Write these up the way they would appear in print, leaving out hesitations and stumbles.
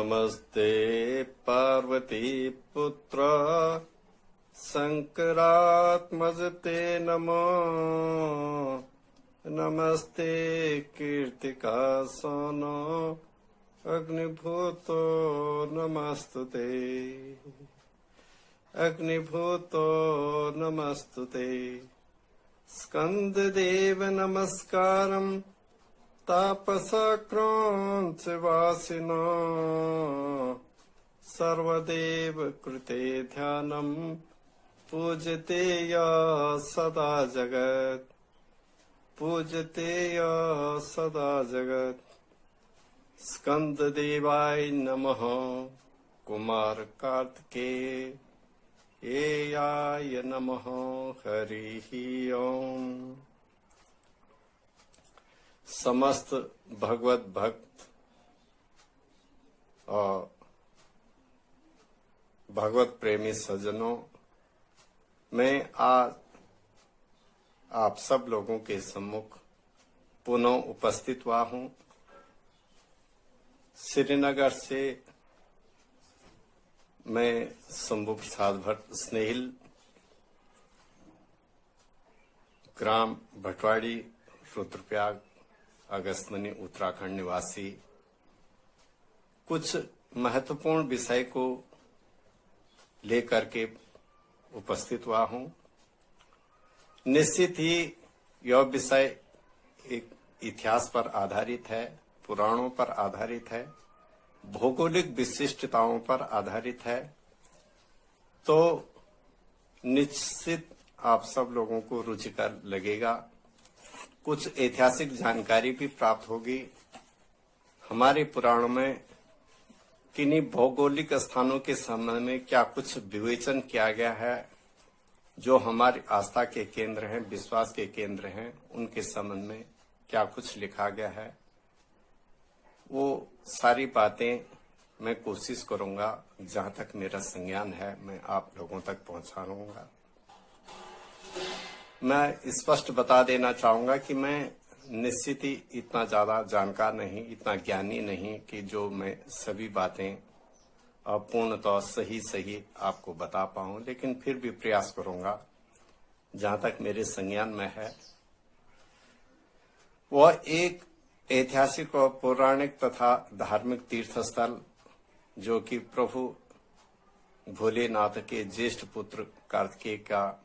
नमस्ते पार्वती पुत्र शंकरात्मज ते नमो। नमस्ते कीर्तिका सोनो अग्निभूतो नमस्तुते। अग्निभूतो नमस्तुते। स्कंददेव नमस्कारम् तापसक्रोंच वासिनो सर्वदेव कृते ध्यानम् पूजते या सदा जगत्। पूजते या सदा जगत्। स्कंददेवाय नमः। कुमार कार्तिकेयाय नमः। हरिः ओम। समस्त भगवत भक्त और भगवत प्रेमी सज्जनों, मैं आज आप सब लोगों के सम्मुख पुनः उपस्थित हुआ हूं। श्रीनगर से मैं शंभु प्रसाद भट्ट स्नेहिल, ग्राम भटवाड़ी, रुद्रप्रयाग, अगस्त्यमुनि, उत्तराखंड निवासी, कुछ महत्वपूर्ण विषय को लेकर के उपस्थित हुआ हूं। निश्चित ही यह विषय एक इतिहास पर आधारित है, पुराणों पर आधारित है, भौगोलिक विशिष्टताओं पर आधारित है, तो निश्चित आप सब लोगों को रुचिकर लगेगा। कुछ ऐतिहासिक जानकारी भी प्राप्त होगी। हमारे पुराणों में किन्हीं भौगोलिक स्थानों के संबंध में क्या कुछ विवेचन किया गया है, जो हमारी आस्था के केंद्र हैं, विश्वास के केंद्र हैं, उनके संबंध में क्या कुछ लिखा गया है, वो सारी बातें मैं कोशिश करूंगा, जहां तक मेरा संज्ञान है मैं आप लोगों तक पहुंचाऊंगा। मैं स्पष्ट बता देना चाहूंगा कि मैं निश्चित ही इतना ज्यादा जानकार नहीं, इतना ज्ञानी नहीं कि जो मैं सभी बातें पूर्णतः सही आपको बता पाऊं, लेकिन फिर भी प्रयास करूंगा जहां तक मेरे संज्ञान में है। वह एक ऐतिहासिक और पौराणिक तथा धार्मिक तीर्थस्थल जो कि प्रभु भोलेनाथ के ज्येष्ठ पुत्र कार्तिकेय का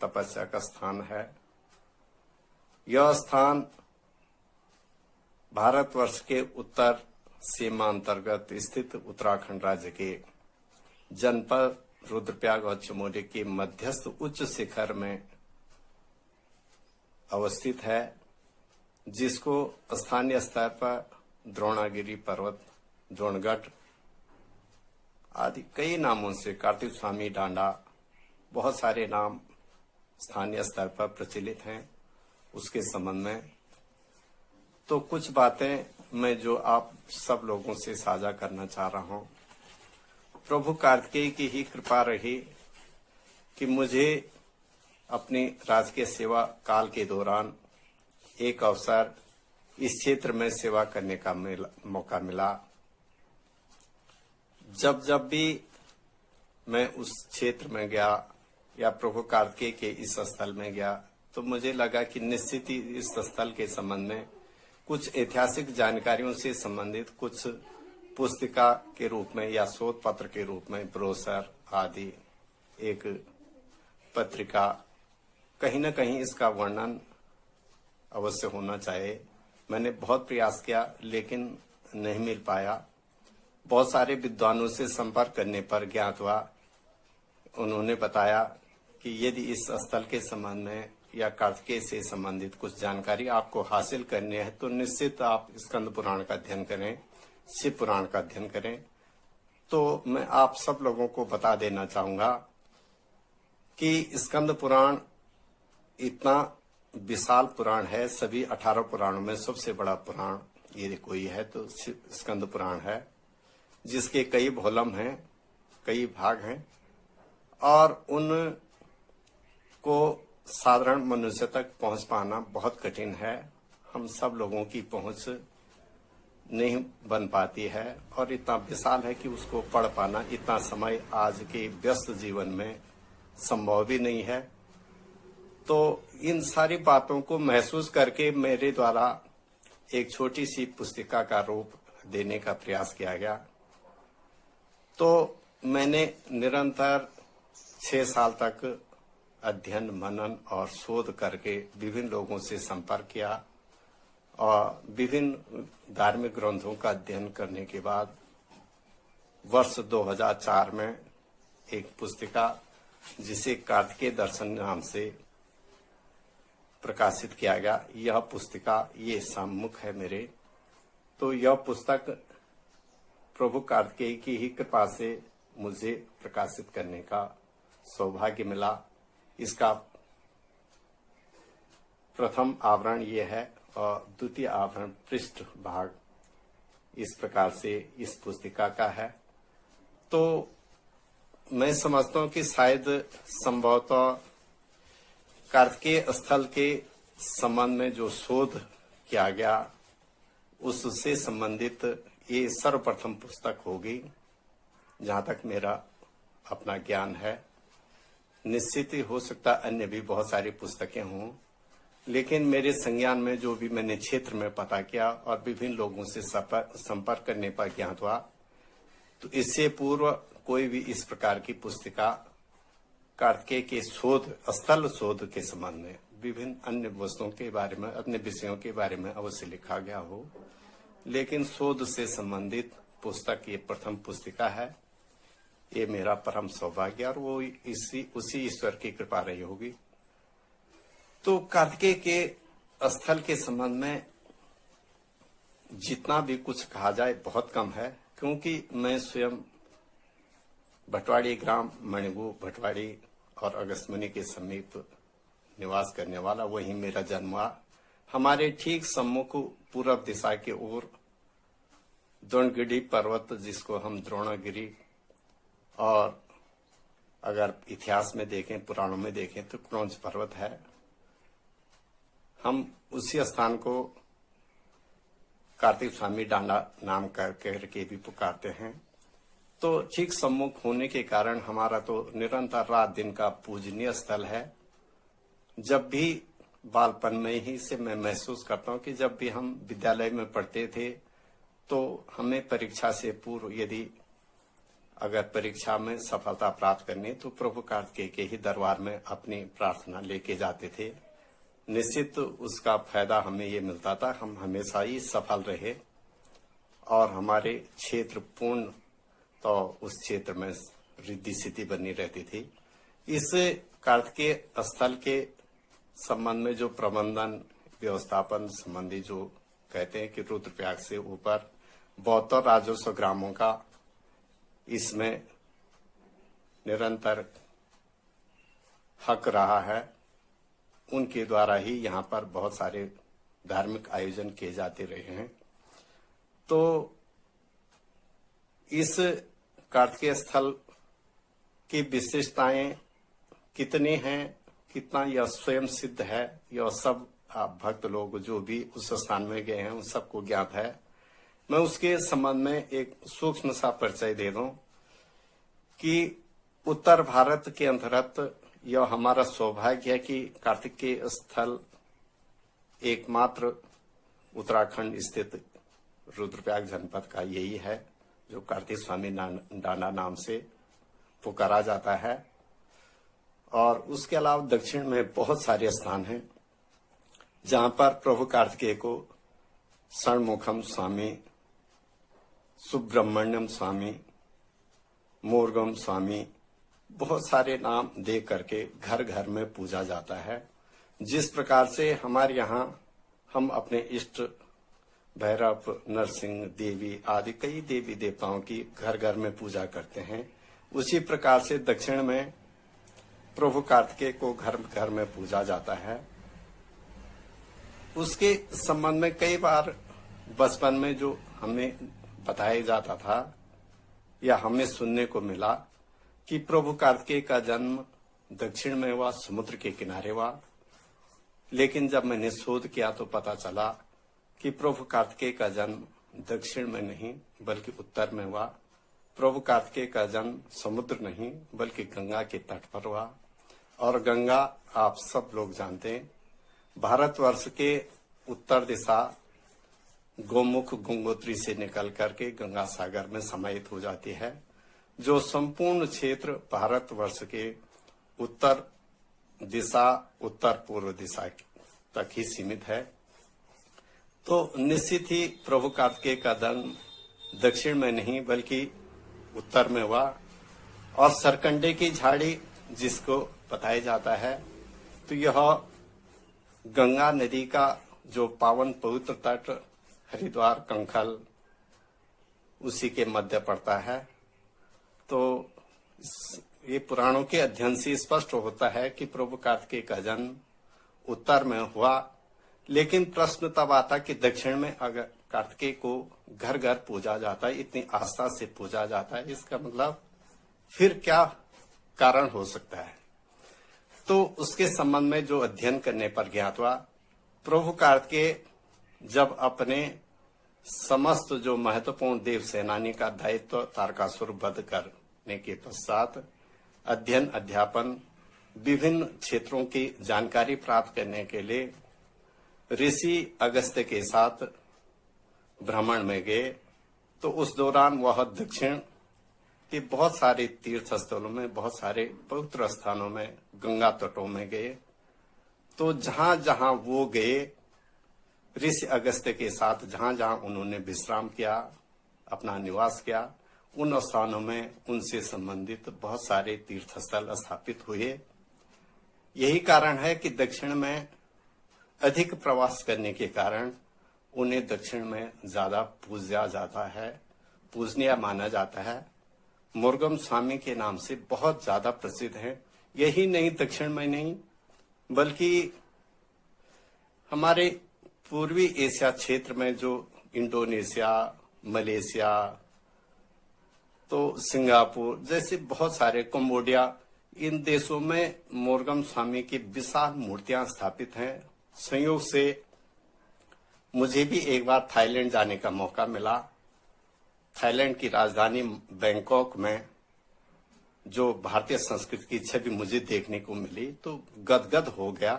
तपस्या का स्थान है। यह स्थान भारतवर्ष के उत्तर सीमा अंतर्गत स्थित उत्तराखंड राज्य के जनपद रुद्रप्रयाग और चमोली के मध्यस्थ उच्च शिखर में अवस्थित है, जिसको स्थानीय स्तर पर द्रोणागिरी पर्वत, द्रोणगढ़ आदि कई नामों से, कार्तिक स्वामी डांडा, बहुत सारे नाम स्थानीय स्तर पर प्रचलित हैं। उसके संबंध में तो कुछ बातें मैं जो आप सब लोगों से साझा करना चाह रहा हूं। प्रभु कार्तिकेय की ही कृपा रही कि मुझे अपनी राजकीय सेवा काल के दौरान एक अवसर इस क्षेत्र में सेवा करने का मौका मिला। जब भी मैं उस क्षेत्र में गया या प्रभु कार्तिकेय के इस स्थल में गया, तो मुझे लगा कि निश्चित ही इस स्थल के संबंध में कुछ ऐतिहासिक जानकारियों से संबंधित कुछ पुस्तिका के रूप में या शोध पत्र के रूप में, ब्रोशर आदि, एक पत्रिका, कहीं न कहीं इसका वर्णन अवश्य होना चाहिए। मैंने बहुत प्रयास किया लेकिन नहीं मिल पाया। बहुत सारे विद्वानों से संपर्क करने पर ज्ञात हुआ, उन्होंने बताया कि यदि इस स्थल के संबंध में या कार्तिकेय से संबंधित कुछ जानकारी आपको हासिल करनी है तो निश्चित आप स्कंद पुराण का अध्ययन करें, शिव पुराण का अध्ययन करें। तो मैं आप सब लोगों को बता देना चाहूंगा कि स्कंद पुराण इतना विशाल पुराण है। सभी 18 पुराणों में सबसे बड़ा पुराण ये कोई है तो स्कंद पुराण है, जिसके कई वॉल्यूम हैं, कई भाग हैं, और उन को साधारण मनुष्य तक पहुंच पाना बहुत कठिन है। हम सब लोगों की पहुंच नहीं बन पाती है और इतना विशाल है कि उसको पढ़ पाना इतना समय आज के व्यस्त जीवन में संभव भी नहीं है। तो इन सारी बातों को महसूस करके मेरे द्वारा एक छोटी सी पुस्तिका का रूप देने का प्रयास किया गया। तो मैंने निरंतर 6 साल तक अध्ययन, मनन और शोध करके विभिन्न लोगों से संपर्क किया और विभिन्न धार्मिक ग्रंथों का अध्ययन करने के बाद वर्ष 2004 में एक पुस्तिका जिसे कार्तिकेय दर्शन नाम से प्रकाशित किया गया, यह पुस्तिका ये सम्मुख है मेरे। तो यह पुस्तक प्रभु कार्तिकेय की ही कृपा से मुझे प्रकाशित करने का सौभाग्य मिला। इसका प्रथम आवरण ये है और द्वितीय आवरण पृष्ठ भाग इस प्रकार से इस पुस्तिका का है। तो मैं समझता हूं कि शायद संभवतः कार्तिकेय स्थल के संबंध में जो शोध किया गया उससे संबंधित ये सर्वप्रथम पुस्तक होगी, जहां तक मेरा अपना ज्ञान है। निश्चित ही हो सकता अन्य भी बहुत सारी पुस्तकें हों, लेकिन मेरे संज्ञान में जो भी मैंने क्षेत्र में पता किया और विभिन्न लोगों से संपर्क करने पर ज्ञात हुआ, तो इससे पूर्व कोई भी इस प्रकार की पुस्तिका कार्तिकेय के शोध, स्थल शोध के संबंध में विभिन्न अन्य वस्तुओं के बारे में, अन्य विषयों के बारे में अवश्य लिखा गया हो, लेकिन शोध से संबंधित पुस्तक ये प्रथम पुस्तिका है। ये मेरा परम सौभाग्य और वो उसी ईश्वर की कृपा रही होगी। तो कार्तिकेय के स्थल के संबंध में जितना भी कुछ कहा जाए बहुत कम है, क्योंकि मैं स्वयं भटवाड़ी ग्राम मणिगु भटवाड़ी और अगस्त्यमुनि के समीप निवास करने वाला, वहीं मेरा जन्म हुआ। हमारे ठीक सम्मुख पूर्व दिशा के ओर द्रोणगिरि पर्वत, जिसको हम द्रोणगिरि, और अगर इतिहास में देखें, पुराणों में देखें तो क्रौंच पर्वत है। हम उसी स्थान को कार्तिक स्वामी डांडा नाम करके भी पुकारते हैं। तो ठीक सम्मुख होने के कारण हमारा तो निरंतर रात दिन का पूजनीय स्थल है। जब भी बालपन में ही से मैं महसूस करता हूं कि जब भी हम विद्यालय में पढ़ते थे तो हमें परीक्षा से पूर्व यदि अगर परीक्षा में सफलता प्राप्त करनी तो प्रभु कार्तिकेय के ही दरबार में अपनी प्रार्थना लेके जाते थे। निश्चित उसका फायदा हमें ये मिलता था, हम हमेशा ही सफल रहे और हमारे क्षेत्र पूर्ण तो उस क्षेत्र में रिद्धि सिद्धि बनी रहती थी। इस कार्तिकेय स्थल के संबंध में जो प्रबंधन व्यवस्थापन संबंधी जो कहते हैं कि रुद्रप्रयाग से ऊपर 72 राजस्व ग्रामों का इसमें निरंतर हक रहा है, उनके द्वारा ही यहाँ पर बहुत सारे धार्मिक आयोजन किए जाते रहे हैं। तो इस कार्तिकेय स्थल की विशेषताएं कितनी हैं, कितना यह स्वयं सिद्ध है, यह सब आप भक्त लोग जो भी उस स्थान में गए हैं उन सबको ज्ञात है। मैं उसके संबंध में एक सूक्ष्म सा परिचय दे दूं कि उत्तर भारत के अंतर्गत यह हमारा सौभाग्य है कि कार्तिकेय स्थल एकमात्र उत्तराखंड स्थित रुद्रप्रयाग जनपद का यही है जो कार्तिक स्वामी डांडा नाम से पुकारा जाता है। और उसके अलावा दक्षिण में बहुत सारे स्थान हैं जहां पर प्रभु कार्तिकेय को षणमुखम स्वामी, सुब्रह्मण्यम स्वामी, मोरगम स्वामी, बहुत सारे नाम दे करके घर घर में पूजा जाता है। जिस प्रकार से हमारे यहाँ हम अपने इष्ट भैरव, नरसिंह देवी आदि कई देवी देवताओं की घर घर में पूजा करते हैं, उसी प्रकार से दक्षिण में प्रभु कार्तिकेय को घर घर में पूजा जाता है। उसके संबंध में कई बार बचपन में जो हमें बताया जाता था या हमें सुनने को मिला कि प्रभु कार्तिकेय का जन्म दक्षिण में हुआ, समुद्र के किनारे हुआ। लेकिन जब मैंने शोध किया तो पता चला कि प्रभु कार्तिकेय का जन्म दक्षिण में नहीं बल्कि उत्तर में हुआ। प्रभु कार्तिकेय का जन्म समुद्र नहीं बल्कि गंगा के तट पर हुआ। और गंगा आप सब लोग जानते हैं, भारतवर्ष के उत्तर दिशा गोमुख गंगोत्री से निकल करके गंगा सागर में समाहित हो जाती है, जो संपूर्ण क्षेत्र भारतवर्ष के उत्तर दिशा उत्तर पूर्व दिशा तक ही सीमित है। तो निश्चित ही प्रभु कार्तिकेय का जन्म दक्षिण में नहीं बल्कि उत्तर में हुआ। और सरकंडे की झाड़ी जिसको बताया जाता है, तो यह गंगा नदी का जो पावन पवित्र तट हरिद्वार कंखल उसी के मध्य पड़ता है। तो ये पुराणों के अध्ययन से स्पष्ट होता है कि प्रभु कार्तिकेय का जन्म उत्तर में हुआ। लेकिन प्रश्न तब आता कि दक्षिण में अगर कार्तिकेय को घर घर पूजा जाता है, इतनी आस्था से पूजा जाता है, इसका मतलब फिर क्या कारण हो सकता है? तो उसके संबंध में जो अध्ययन करने पर ज्ञात हुआ, प्रभु कार्तिकेय जब अपने समस्त जो महत्वपूर्ण देव सेनानी का दायित्व तारकासुर वध करने के पश्चात अध्ययन अध्यापन विभिन्न क्षेत्रों की जानकारी प्राप्त करने के लिए ऋषि अगस्त्य के साथ भ्रमण में गए, तो उस दौरान वह दक्षिण के बहुत सारे तीर्थ स्थलों में, बहुत सारे पवित्र स्थानों में, गंगा तटों में गए। तो जहां जहां वो गए, ऋषि अगस्त्य के साथ जहां जहां उन्होंने विश्राम किया, अपना निवास किया, उन स्थानों में उनसे संबंधित बहुत सारे तीर्थ स्थल स्थापित हुए। यही कारण है कि दक्षिण में अधिक प्रवास करने के कारण उन्हें दक्षिण में ज्यादा पूजा जाता है, पूजनीय माना जाता है। मुर्गम स्वामी के नाम से बहुत ज्यादा प्रसिद्ध है। यही नहीं, दक्षिण में नहीं बल्कि हमारे पूर्वी एशिया क्षेत्र में जो इंडोनेशिया, मलेशिया, तो सिंगापुर जैसे बहुत सारे, कंबोडिया, इन देशों में मुर्गम स्वामी की विशाल मूर्तियां स्थापित हैं। संयोग से मुझे भी एक बार थाईलैंड जाने का मौका मिला। थाईलैंड की राजधानी बैंकॉक में जो भारतीय संस्कृति की छवि मुझे देखने को मिली तो गदगद हो गया।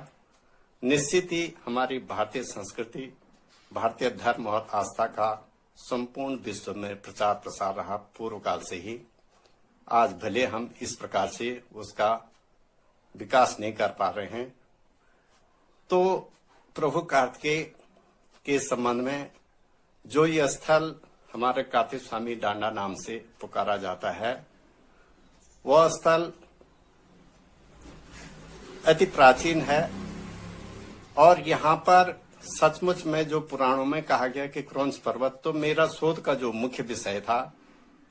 निश्चित ही हमारी भारतीय संस्कृति, भारतीय धर्म और आस्था का संपूर्ण विश्व में प्रचार प्रसार रहा पूर्व काल से ही। आज भले हम इस प्रकार से उसका विकास नहीं कर पा रहे हैं। तो प्रभु कार्तिकेय के संबंध में जो ये स्थल हमारे कार्तिक स्वामी डांडा नाम से पुकारा जाता है, वह स्थल अति प्राचीन है। और यहाँ पर सचमुच में जो पुराणों में कहा गया कि क्रौंच पर्वत, तो मेरा शोध का जो मुख्य विषय था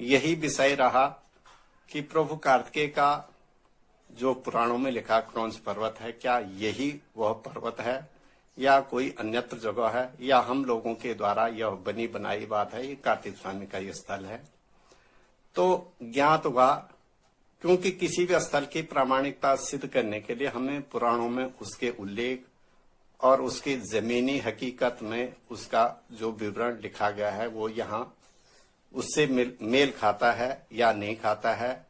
यही विषय रहा कि प्रभु कार्तिकेय का जो पुराणों में लिखा क्रौंच पर्वत है, क्या यही वह पर्वत है या कोई अन्यत्र जगह है, या हम लोगों के द्वारा यह बनी बनाई बात है, ये कार्तिक स्वामी का ये स्थल है। तो ज्ञात हुआ, क्योंकि किसी भी स्थल की प्रामाणिकता सिद्ध करने के लिए हमें पुराणों में उसके उल्लेख और उसकी जमीनी हकीकत में उसका जो विवरण लिखा गया है वो यहाँ उससे मेल खाता है या नहीं खाता है,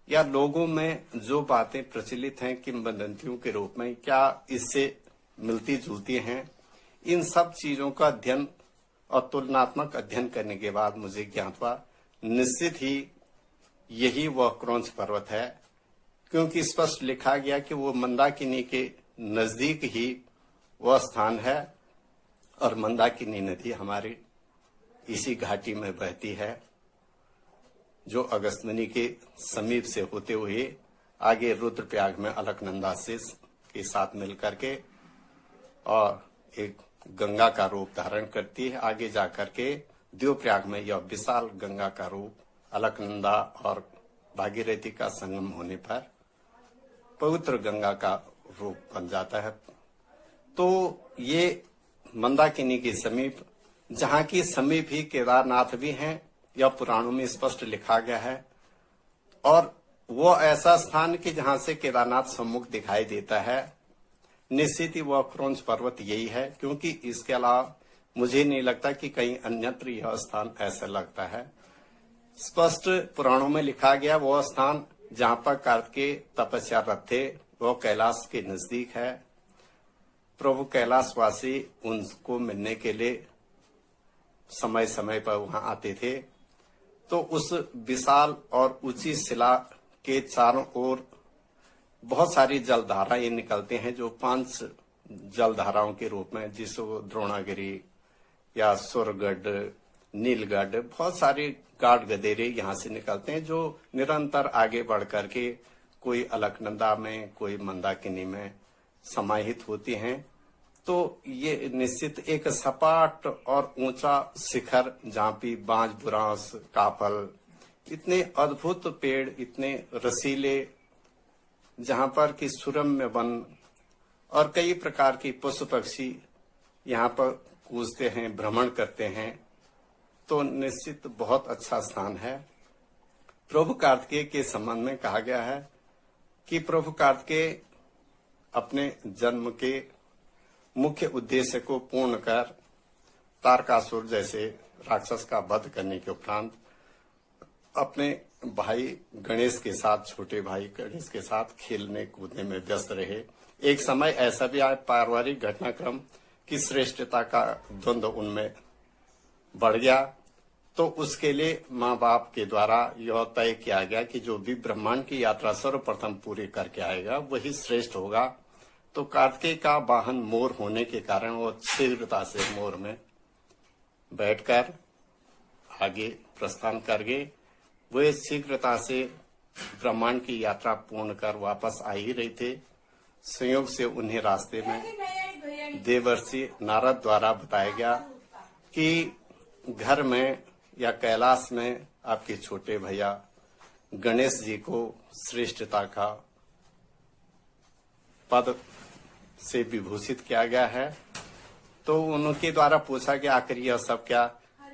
या लोगों में जो बातें प्रचलित हैं किंवदंतियों के रूप में क्या इससे मिलती जुलती हैं। इन सब चीजों का अध्ययन और तुलनात्मक अध्ययन करने के बाद मुझे ज्ञात हुआ निश्चित ही यही वह क्रौंच पर्वत है, क्योंकि स्पष्ट लिखा गया कि वो मंदाकिनी के नजदीक ही वह स्थान है और मंदाकिनी नदी हमारी इसी घाटी में बहती है, जो अगस्त्यमुनि के समीप से होते हुए आगे रुद्रप्रयाग में अलकनंदा से के साथ मिलकर के और एक गंगा का रूप धारण करती है। आगे जाकर के देवप्रयाग में यह विशाल गंगा का रूप अलकनंदा और भागीरथी का संगम होने पर पवित्र गंगा का रूप बन जाता है। तो ये मंदाकिनी के समीप, जहाँ की समीप ही केदारनाथ भी हैं, यह पुराणों में स्पष्ट लिखा गया है। और वो ऐसा स्थान कि जहाँ से केदारनाथ सम्मुख दिखाई देता है, निश्चित ही वह क्रौंच पर्वत यही है, क्योंकि इसके अलावा मुझे नहीं लगता कि कहीं अन्यत्र यह स्थान ऐसा लगता है। स्पष्ट पुराणों में लिखा गया वो स्थान जहां पर कार्तिकेय तपस्यारत थे वो कैलाश के नजदीक है। प्रभु कैलाशवासी उनको मिलने के लिए समय समय पर वहां आते थे। तो उस विशाल और ऊंची शिला के चारों ओर बहुत सारी जलधाराएं निकलते हैं, जो 5 जलधाराओं के रूप में, जिसको द्रोणागिरी या सुरगढ़, नीलगढ़, बहुत सारे गाढ़ गदेरे यहाँ से निकलते हैं, जो निरंतर आगे बढ़ करके कोई अलकनंदा में, कोई मंदाकिनी में समाहित होती हैं। तो ये निश्चित एक सपाट और ऊंचा शिखर जहाँ पे बांज, बुरांस, काफल, इतने अद्भुत पेड़, इतने रसीले, जहाँ पर कि सुरम्य वन और कई प्रकार की पशु पक्षी यहाँ पर कूदते हैं, भ्रमण करते हैं। तो निश्चित बहुत अच्छा स्थान है। प्रभु कार्तिकेय के संबंध में कहा गया है कि प्रभु कार्तिकेय अपने जन्म के मुख्य उद्देश्य को पूर्ण कर तारकासुर जैसे राक्षस का वध करने के उपरांत अपने भाई गणेश के साथ, छोटे भाई गणेश के साथ खेलने कूदने में व्यस्त रहे। एक समय ऐसा भी आया, पारिवारिक घटनाक्रम की श्रेष्ठता का द्वंद्व उनमें बढ़ गया। तो उसके लिए माँ बाप के द्वारा यह तय किया गया कि जो भी ब्रह्मांड की यात्रा सर्वप्रथम पूरी करके आएगा वही श्रेष्ठ होगा। तो कार्तिकेय का वाहन मोर होने के कारण वो शीघ्रता से मोर में बैठकर आगे प्रस्थान कर गए। वे शीघ्रता से ब्रह्मांड की यात्रा पूर्ण कर वापस आ ही रहे थे। संयोग से उन्हें रास्ते में देवर्षि नारद द्वारा बताया गया कि घर में या कैलाश में आपके छोटे भैया गणेश जी को श्रेष्ठता का पद से विभूषित किया गया है। तो उनके द्वारा पूछा कि आखिर यह सब क्या?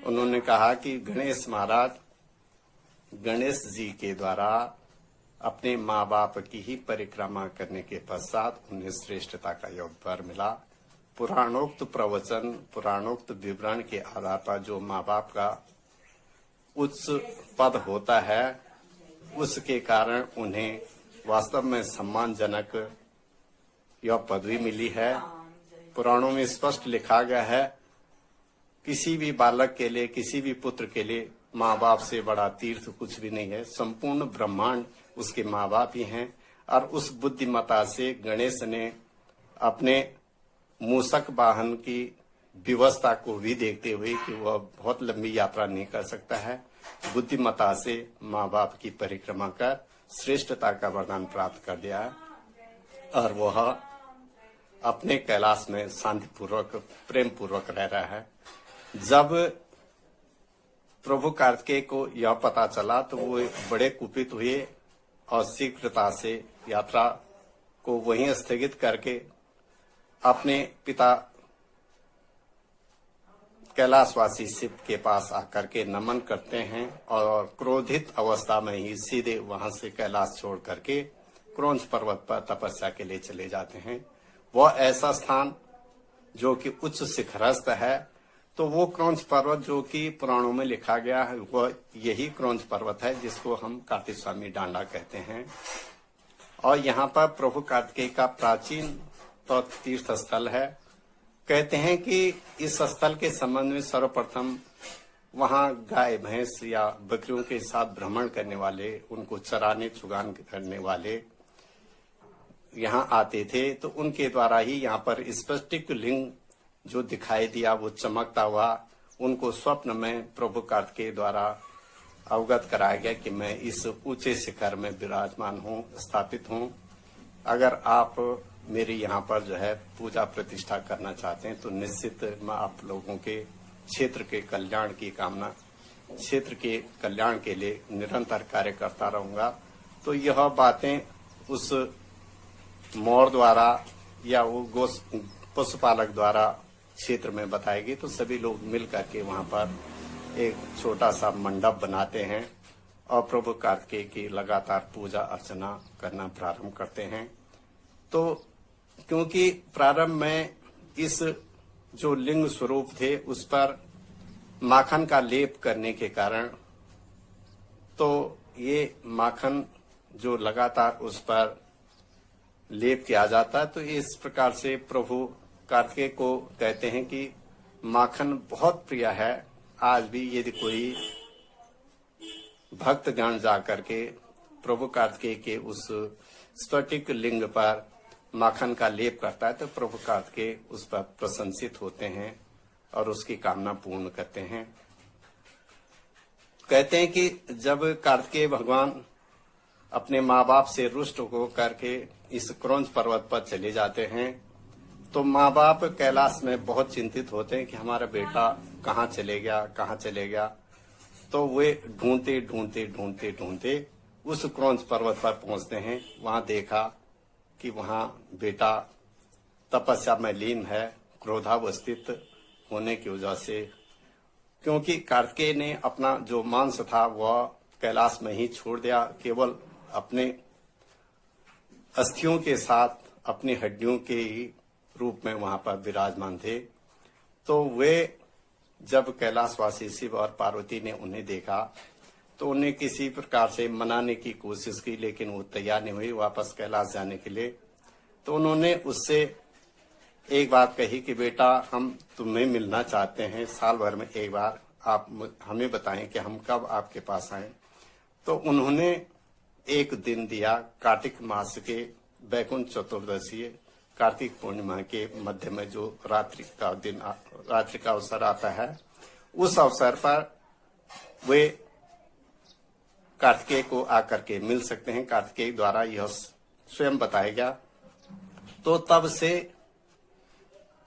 उन्होंने कहा कि गणेश महाराज, गणेश जी के द्वारा अपने माँ बाप की ही परिक्रमा करने के पश्चात उन्हें श्रेष्ठता का योग वर मिला। पुराणोक्त प्रवचन, पुराणोक्त विवरण के आधार पर जो माँ बाप का उच्च पद होता है, उसके कारण उन्हें वास्तव में सम्मानजनक यह पदवी मिली है। पुराणों में स्पष्ट लिखा गया है, किसी भी बालक के लिए, किसी भी पुत्र के लिए माँ बाप से बड़ा तीर्थ कुछ भी नहीं है। संपूर्ण ब्रह्मांड उसके माँ बाप ही हैं। और उस बुद्धिमता से गणेश ने अपने मूषक वाहन की व्यवस्था को भी देखते हुए कि वह बहुत लंबी यात्रा नहीं कर सकता है, बुद्धिमता से माँ बाप की परिक्रमा कर श्रेष्ठता का वरदान प्राप्त कर दिया है। और वह अपने कैलाश में शांतिपूर्वक, प्रेम पूर्वक रह रहा है। जब प्रभु कार्तिकेय को यह पता चला तो वो बड़े कुपित हुए और शीघ्रता से यात्रा को वहीं स्थगित करके अपने पिता कैलाशवासी शिव के पास आकर के नमन करते हैं और क्रोधित अवस्था में ही सीधे वहां से कैलाश छोड़ करके क्रौंच पर्वत पर तपस्या के लिए चले जाते हैं। वह ऐसा स्थान जो कि उच्च शिखरस्थ है। तो वो क्रौंच पर्वत जो कि पुराणों में लिखा गया है, वह यही क्रौंच पर्वत है जिसको हम कार्तिक स्वामी डांडा कहते हैं। और यहाँ पर प्रभु कार्तिकेय का प्राचीन तो तीर्थ स्थल है। कहते हैं कि इस स्थल के संबंध में सर्वप्रथम वहाँ गाय, भैंस या बकरियों के साथ भ्रमण करने वाले, उनको चराने चुगान करने वाले यहाँ आते थे। तो उनके द्वारा ही यहाँ पर स्फटिक लिंग जो दिखाई दिया, वो चमकता हुआ उनको स्वप्न में प्रभु कार्तिकेय द्वारा अवगत कराया गया कि मैं इस ऊंचे शिखर में विराजमान हूँ, स्थापित हूँ। अगर आप मेरी यहाँ पर जो है पूजा प्रतिष्ठा करना चाहते हैं तो निश्चित मैं आप लोगों के क्षेत्र के कल्याण की कामना, क्षेत्र के कल्याण के लिए निरंतर कार्य करता रहूंगा। तो यह बातें उस मोर द्वारा या वो पशुपालक द्वारा क्षेत्र में बताएगी। तो सभी लोग मिल करके वहां पर एक छोटा सा मंडप बनाते हैं और प्रभु कार्तिकेय की लगातार पूजा अर्चना करना प्रारंभ करते हैं। तो क्योंकि प्रारंभ में इस जो लिंग स्वरूप थे उस पर माखन का लेप करने के कारण, तो ये माखन जो लगातार उस पर लेप किया जाता है, तो इस प्रकार से प्रभु कार्तिकेय को कहते हैं कि माखन बहुत प्रिय है। आज भी यदि कोई भक्तगण जाकर के प्रभु कार्तिकेय के उस स्फटिक लिंग पर माखन का लेप करता है तो प्रभु कार्तिकेय उस पर प्रशंसित होते हैं और उसकी कामना पूर्ण करते हैं। कहते हैं कि जब कार्तिकेय भगवान अपने माँ बाप से रुष्ट होकर के इस क्रौंच पर्वत पर चले जाते हैं तो माँ बाप कैलाश में बहुत चिंतित होते हैं कि हमारा बेटा कहाँ चले गया। तो वे ढूंढते ढूंढते ढूंढते ढूंढते उस क्रौंच पर्वत पर पहुंचते हैं। वहां देखा कि वहां बेटा तपस्या में लीन है, क्रोधावस्थित होने की वजह से, क्योंकि कार्तिकेय ने अपना जो मांस था वह कैलाश में ही छोड़ दिया, केवल अपने अस्थियों के साथ अपनी हड्डियों के ही रूप में वहां पर विराजमान थे। तो वे जब कैलाशवासी शिव और पार्वती ने उन्हें देखा तो उन्हें किसी प्रकार से मनाने की कोशिश की, लेकिन वो तैयार नहीं हुई वापस कैलाश जाने के लिए। तो उन्होंने उससे एक बात कही कि बेटा हम तुम्हें मिलना चाहते हैं, साल भर में एक बार आप हमें बताएं कि हम कब आपके पास आए। तो उन्होंने एक दिन दिया, कार्तिक मास के बैकुंठ चतुर्दशी, कार्तिक पूर्णिमा के मध्य में जो रात्रि का अवसर आता है, उस अवसर पर वे कार्तिकेय को आकर के मिल सकते हैं। कार्तिकेय द्वारा यह स्वयं बताया गया। तो तब से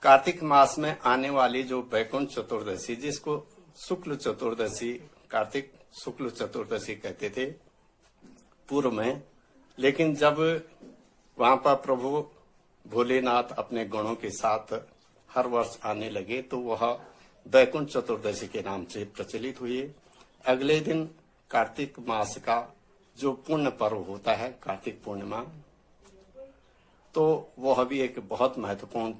कार्तिक मास में आने वाली जो बैकुंठ चतुर्दशी, जिसको शुक्ल चतुर्दशी, कार्तिक शुक्ल चतुर्दशी कहते थे पूर्व में, लेकिन जब वहां पर प्रभु भोलेनाथ अपने गणों के साथ हर वर्ष आने लगे तो वह बैकुंठ चतुर्दशी के नाम से प्रचलित हुई। अगले दिन कार्तिक मास का जो पुण्य पर्व होता है कार्तिक पूर्णिमा, तो वह भी एक बहुत महत्वपूर्ण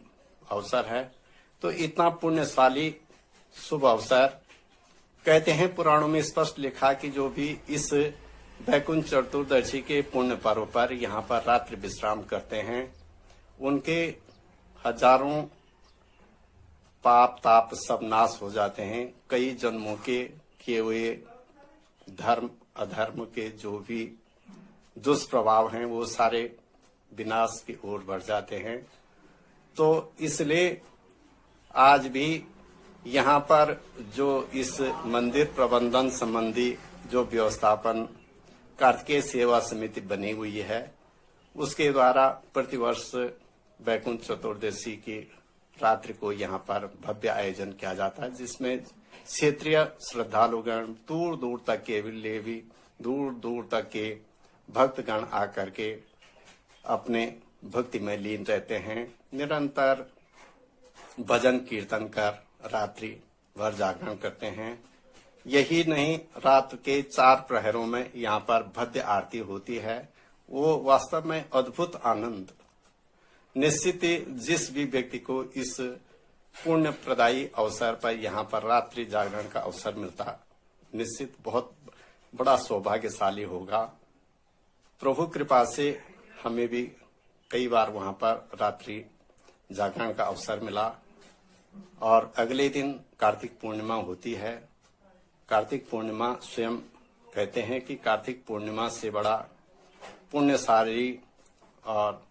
अवसर है। तो इतना पुण्यशाली शुभ अवसर, कहते हैं पुराणों में स्पष्ट लिखा कि जो भी इस बैकुंठ चतुर्दशी के पुण्य पर्व पर यहाँ पर रात्रि विश्राम करते हैं, उनके हजारों पाप ताप सब नाश हो जाते हैं। कई जन्मों के किए हुए धर्म अधर्म के जो भी दुष्प्रभाव हैं वो सारे विनाश की ओर बढ़ जाते हैं। तो इसलिए आज भी यहाँ पर जो इस मंदिर प्रबंधन संबंधी जो व्यवस्थापन कार्तिकेय सेवा समिति बनी हुई है, उसके द्वारा प्रतिवर्ष बैकुंठ चतुर्दशी की रात्रि को यहाँ पर भव्य आयोजन किया जाता है, जिसमें क्षेत्रीय श्रद्धालुगण दूर दूर तक के लिए भी दूर दूर तक के भक्तगण आकर के अपने भक्ति में लीन रहते हैं। निरंतर भजन कीर्तन कर रात्रि भर जागरण करते हैं। यही नहीं, रात के 4 प्रहरों में यहाँ पर भव्य आरती होती है। वो वास्तव में अद्भुत आनंद, निश्चित ही जिस भी व्यक्ति को इस पुण्य प्रदायी अवसर पर यहाँ पर रात्रि जागरण का अवसर मिलता, निश्चित बहुत बड़ा सौभाग्यशाली होगा। प्रभु कृपा से हमें भी कई बार वहां पर रात्रि जागरण का अवसर मिला। और अगले दिन कार्तिक पूर्णिमा होती है। कार्तिक पूर्णिमा स्वयं कहते हैं कि कार्तिक पूर्णिमा से बड़ा पुण्यशाली और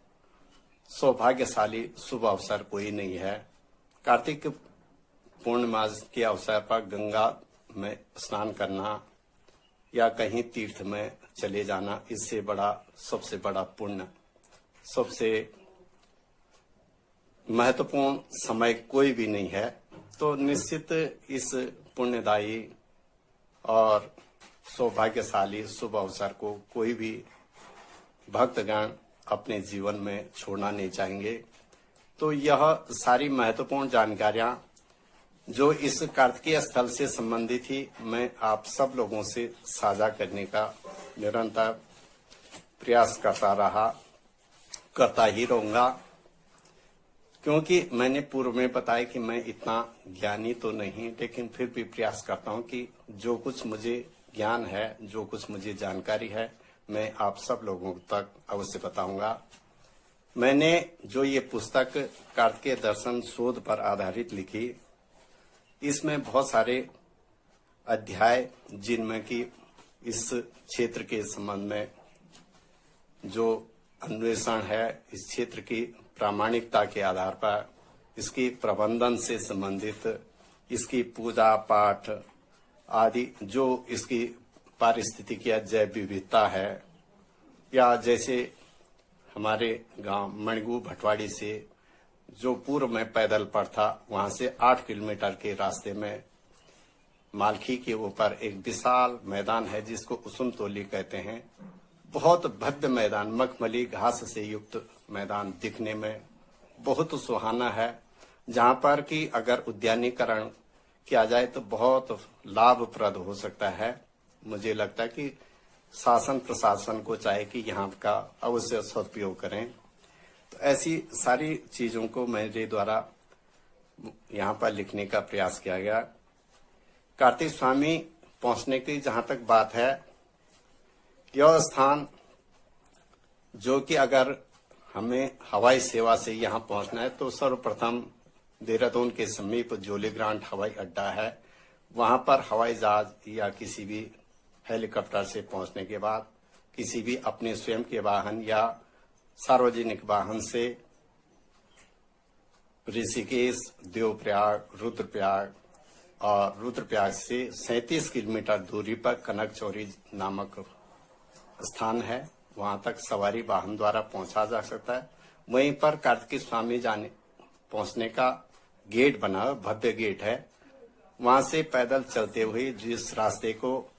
सौभाग्यशाली शुभ अवसर कोई नहीं है। कार्तिक पूर्णिमा के अवसर पर गंगा में स्नान करना या कहीं तीर्थ में चले जाना, इससे बड़ा सबसे बड़ा पुण्य, सबसे महत्वपूर्ण समय कोई भी नहीं है। तो निश्चित इस पुण्यदायी और सौभाग्यशाली शुभ अवसर को कोई भी भक्तगण अपने जीवन में छोड़ना नहीं चाहेंगे। तो यह सारी महत्वपूर्ण जानकारियां जो इस कार्तिकेय स्थल से संबंधित थी, मैं आप सब लोगों से साझा करने का निरंतर प्रयास करता ही रहूंगा। क्योंकि मैंने पूर्व में बताया कि मैं इतना ज्ञानी तो नहीं, लेकिन फिर भी प्रयास करता हूं कि जो कुछ मुझे ज्ञान है, जो कुछ मुझे जानकारी है, मैं आप सब लोगों तक अवश्य बताऊंगा। मैंने जो ये पुस्तक कार्तिकेय दर्शन शोध पर आधारित लिखी, इसमें बहुत सारे अध्याय जिनमें कि इस क्षेत्र के संबंध में जो अन्वेषण है, इस क्षेत्र की प्रामाणिकता के आधार पर, इसकी प्रबंधन से संबंधित, इसकी पूजा पाठ आदि, जो इसकी पारिस्थितिकी या जैव विविधता है, या जैसे हमारे गांव मणिगू भटवाड़ी से जो पूर्व में पैदल पर था, वहां से 8 किलोमीटर के रास्ते में मालखी के ऊपर एक विशाल मैदान है जिसको उसुमतोली कहते हैं। बहुत भव्य मैदान, मखमली घास से युक्त मैदान, दिखने में बहुत सुहाना है, जहां पर कि अगर उद्यानीकरण किया जाए तो बहुत लाभप्रद हो सकता है। मुझे लगता है कि शासन प्रशासन को चाहे कि यहाँ का अवश्य सदुपयोग करें। तो ऐसी सारी चीजों को मेरे द्वारा यहाँ पर लिखने का प्रयास किया गया। कार्तिक स्वामी पहुंचने की जहां तक बात है, यह स्थान जो कि अगर हमें हवाई सेवा से यहाँ पहुंचना है तो सर्वप्रथम देहरादून के समीप जोलीग्रांट हवाई अड्डा है। वहां पर हवाई जहाज या किसी भी हेलीकॉप्टर से पहुंचने के बाद किसी भी अपने स्वयं के वाहन या सार्वजनिक वाहन से ऋषिकेश, देवप्रयाग, रुद्रप्रयाग और रुद्रप्रयाग से 37 किलोमीटर दूरी पर कनकचौरी नामक स्थान है। वहां तक सवारी वाहन द्वारा पहुंचा जा सकता है। वहीं पर कार्तिकेय स्वामी पहुंचने का गेट बना, भव्य गेट है। वहां से पैदल चलते हुए जिस रास्ते को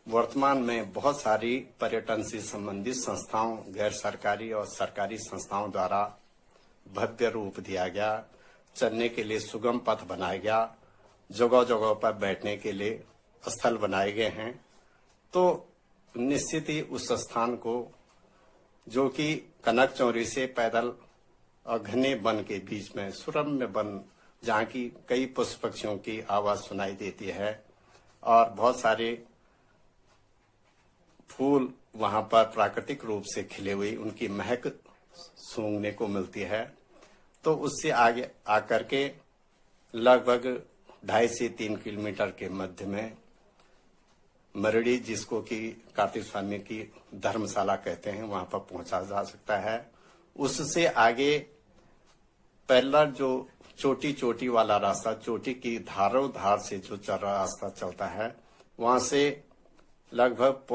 वर्तमान में बहुत सारी पर्यटन से संबंधित संस्थाओं, गैर सरकारी और सरकारी संस्थाओं द्वारा भव्य रूप दिया गया, चलने के लिए सुगम पथ बनाया गया, जगह जगह पर बैठने के लिए स्थल बनाए गए हैं। तो निश्चित ही उस स्थान को, जो कि कनकचौरी से पैदल और घने वन के बीच में सुरम्य वन, जहाँ की कई पशु पक्षियों की आवाज सुनाई देती है और बहुत सारे फूल वहां पर प्राकृतिक रूप से खिले हुए उनकी महक सूंघने को मिलती है। तो उससे आगे आकर के लगभग 2.5 से 3 किलोमीटर के मध्य में मरड़ी, जिसको कि कार्तिक स्वामी की धर्मशाला कहते हैं, वहां पर पहुंचा जा सकता है। उससे आगे पैरेलल जो चोटी वाला रास्ता, चोटी की धारों धार से जो रास्ता चलता है, वहां से लगभग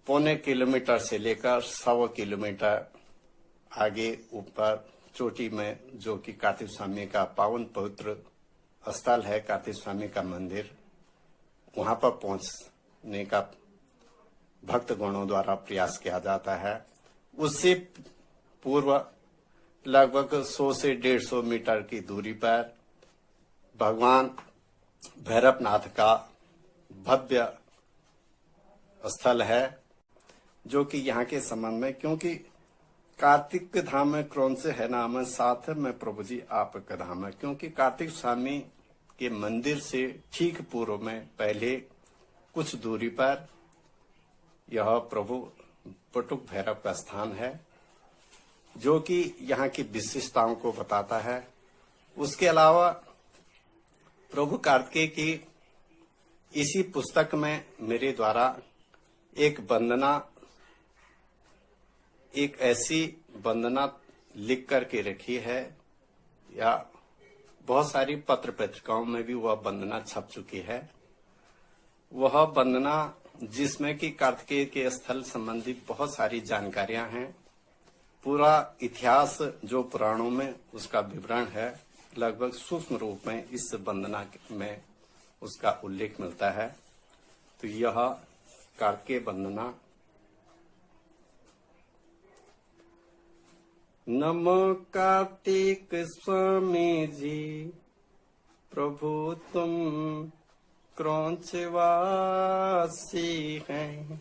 पौने किलोमीटर से लेकर 1.25 किलोमीटर आगे ऊपर चोटी में, जो कि कार्तिक स्वामी का पावन पवित्र स्थल है, कार्तिक स्वामी का मंदिर, वहां पर पहुंचने का भक्त गणों द्वारा प्रयास किया जाता है। उससे पूर्व लगभग 100 से 150 मीटर की दूरी पर भगवान भैरवनाथ का भव्य स्थल है, जो कि यहाँ के संबंध में, क्योंकि कार्तिक धाम में कौन से है नाम है, साथ में प्रभु जी आपका धाम है। क्योंकि कार्तिक स्वामी के मंदिर से ठीक पूर्व में पहले कुछ दूरी पर यह प्रभु पटुक भैरव का स्थान है, जो कि यहाँ की विशिष्टताओं को बताता है। उसके अलावा प्रभु कार्तिकेय की इसी पुस्तक में मेरे द्वारा एक ऐसी वंदना लिख करके रखी है, या बहुत सारी पत्र पत्रिकाओं में भी वह वंदना छप चुकी है। वह वंदना जिसमें कि कार्तिकेय के स्थल संबंधी बहुत सारी जानकारियां हैं, पूरा इतिहास जो पुराणों में उसका विवरण है, लगभग सूक्ष्म रूप में इस वंदना में उसका उल्लेख मिलता है। तो यह कार्तिकेय वंदना। नमो कार्तिक स्वामी जी, प्रभु तुम क्रौंचवासी हैं।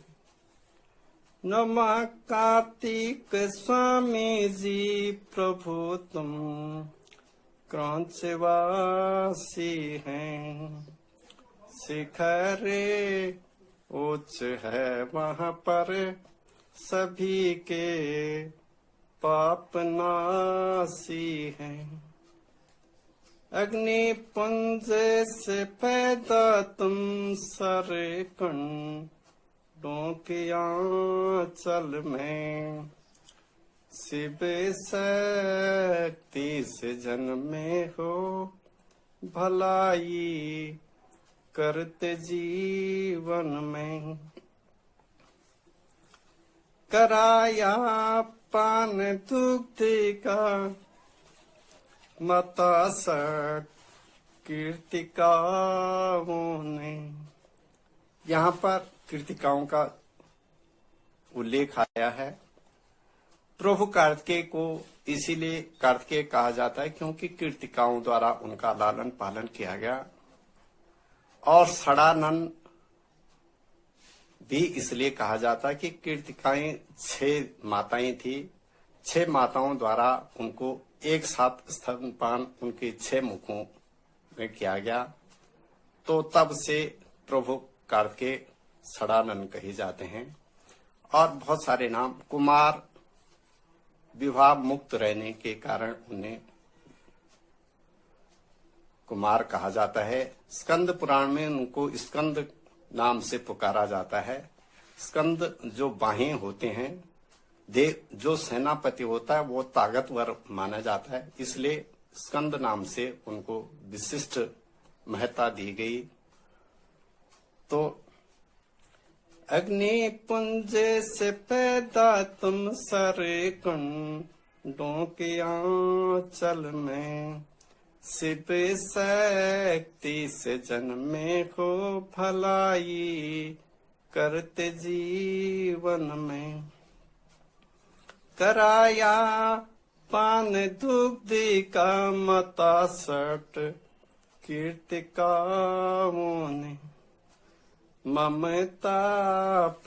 नमः कार्तिक स्वामी जी प्रभु तुम क्रौंचवासी हैं। शिखरे उच्च है वहाँ पर सभी के पाप नासी हैं। अग्नि पुंज से पैदा तुम सारे कंडों के आंचल में। शिव शक्ति से जन्मे हो भलाई करते जीवन में। कराया पान दुग्ध का मता सट कीर्तिकाओं ने। यहाँ पर कीर्तिकाओं का उल्लेख आया है। प्रभु कार्तिकेय को इसीलिए कार्तिकेय कहा जाता है क्योंकि कीर्तिकाओं द्वारा उनका लालन पालन किया गया। और षडानन भी इसलिए कहा जाता है कि कीर्तिकाएं 6 माताएं थी। 6 माताओं द्वारा उनको एक साथ स्तनपान उनके 6 मुखों में किया गया, तो तब से प्रभु कार्तिकेय षडानन कहे जाते हैं। और बहुत सारे नाम, कुमार विवाह मुक्त रहने के कारण उन्हें कुमार कहा जाता है। स्कंद पुराण में उनको स्कंद नाम से पुकारा जाता है। स्कंद जो बाहें होते हैं, जो सेनापति होता है वो ताकतवर माना जाता है, इसलिए स्कंद नाम से उनको विशिष्ट महत्ता दी गई। तो अग्नि पुंज से पैदा तुम सारे कंडों के आंचल में। शिव शक्ति से जन्मे हो भलाई करते जीवन में। कराया पान दुग्ध का मता सट कीर्तिकाओं ने। ममता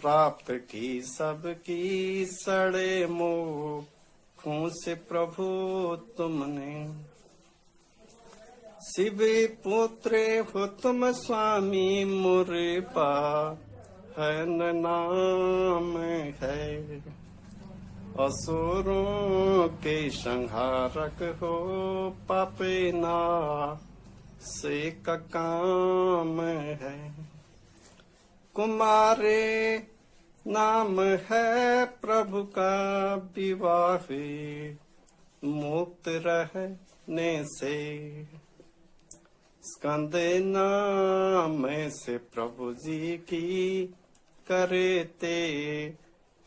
प्राप्त की सबकी सड़े मुखों से प्रभु तुमने। शिव पुत्र हो तुम स्वामी मोरे पावन नाम है। असुरों के संहारक हो पापे नाश का काम है। कुमारे नाम है प्रभु का विवाह मुक्त रहने से। स्कंद नाम से प्रभु जी की करते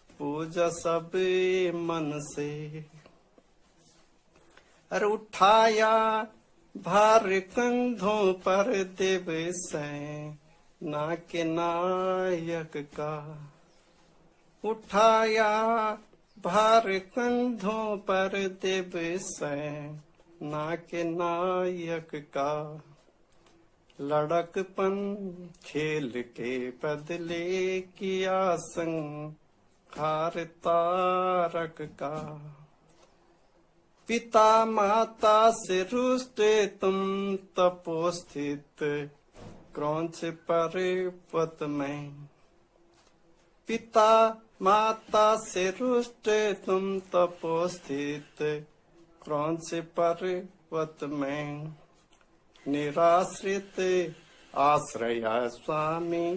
पूजा सब मन से। अरे उठाया भार कंधों पर देव सेना के नायक का। उठाया भार कंधों पर देव सेना के नायक का। लड़कपन खेल के बदले किया संहार तारक का। पिता माता से रुष्ट तुम तपोस्थित क्रौंच पर्वत में। पिता माता से रुष्ट तुम तपोस्थित क्रौंच पर्वत में। निराश्रित आश्रय स्वामी,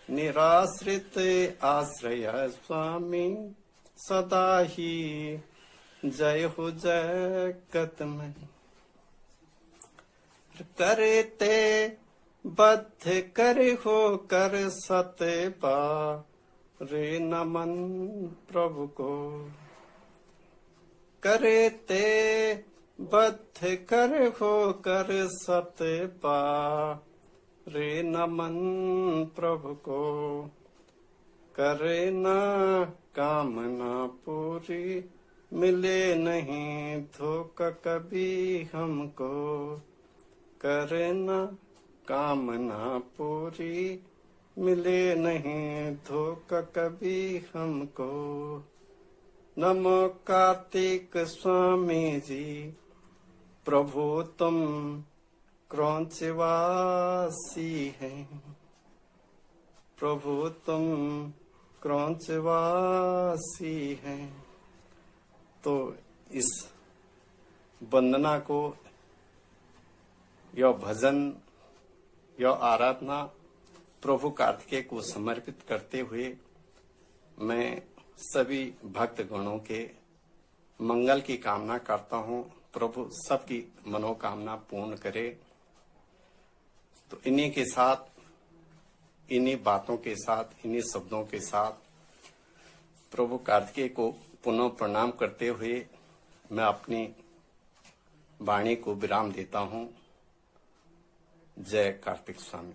निराश्रित आश्रय स्वामी, सदा ही जय हो जगत में। करते बद्ध कर हो कर सतबा रे नमन प्रभु को। करते बद्ध कर हो कर सतबा रे नमन प्रभु को। करे ना कामना पूरी, मिले नहीं धोखा कभी हमको। करे ना कामना पूरी, मिले नहीं धोखा कभी हमको। नमो कार्तिक स्वामी जी, प्रभु तुम क्रौंचवासी हैं, प्रभु तुम क्रौंचवासी हैं। तो इस वंदना को, यह भजन, यह आराधना प्रभु कार्तिकेय को समर्पित करते हुए मैं सभी भक्त गणों के मंगल की कामना करता हूं। प्रभु सबकी मनोकामना पूर्ण करे। तो इन्हीं के साथ, इन्हीं बातों के साथ, इन्हीं शब्दों के साथ प्रभु कार्तिकेय को पुनः प्रणाम करते हुए मैं अपनी वाणी को विराम देता हूं। जय कार्तिक स्वामी।